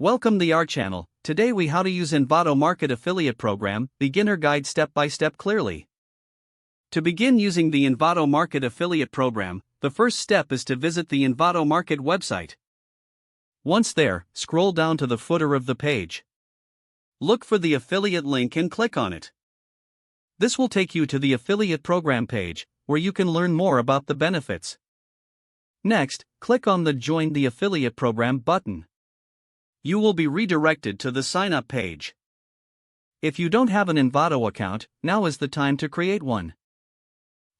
Welcome to our channel. Today we how to use Envato Market Affiliate Program, beginner guide step by step clearly. To begin using the Envato Market Affiliate Program, the first step is to visit the Envato Market website. Once there, scroll down to the footer of the page. Look for the affiliate link and click on it. This will take you to the affiliate program page, where you can learn more about the benefits. Next, click on the Join the Affiliate Program button. You will be redirected to the sign up page. If you don't have an Envato account, now is the time to create one.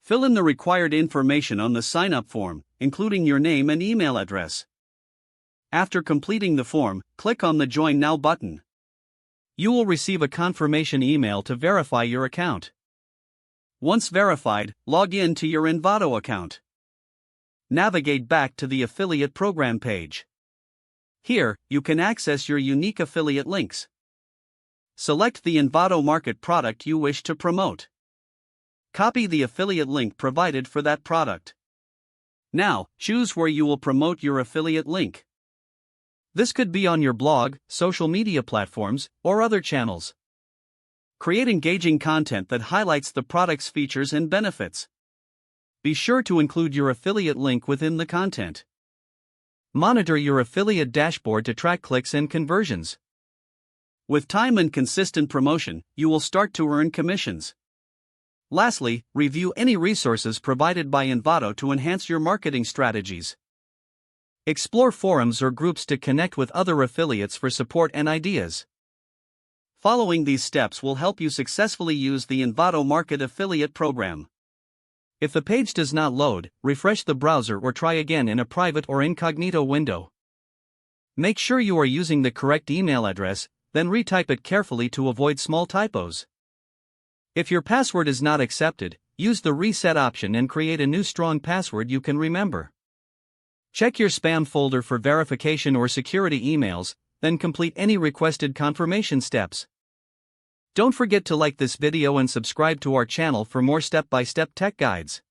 Fill in the required information on the sign up form, including your name and email address. After completing the form, click on the Join Now button. You will receive a confirmation email to verify your account. Once verified, log in to your Envato account. Navigate back to the affiliate program page. Here, you can access your unique affiliate links. Select the Envato Market product you wish to promote. Copy the affiliate link provided for that product. Now, choose where you will promote your affiliate link. This could be on your blog, social media platforms, or other channels. Create engaging content that highlights the product's features and benefits. Be sure to include your affiliate link within the content. Monitor your affiliate dashboard to track clicks and conversions. With time and consistent promotion, you will start to earn commissions. Lastly, review any resources provided by Envato to enhance your marketing strategies. Explore forums or groups to connect with other affiliates for support and ideas. Following these steps will help you successfully use the Envato Market Affiliate Program. If the page does not load, refresh the browser or try again in a private or incognito window. Make sure you are using the correct email address, then retype it carefully to avoid small typos. If your password is not accepted, use the reset option and create a new strong password you can remember. Check your spam folder for verification or security emails, then complete any requested confirmation steps. Don't forget to like this video and subscribe to our channel for more step-by-step tech guides.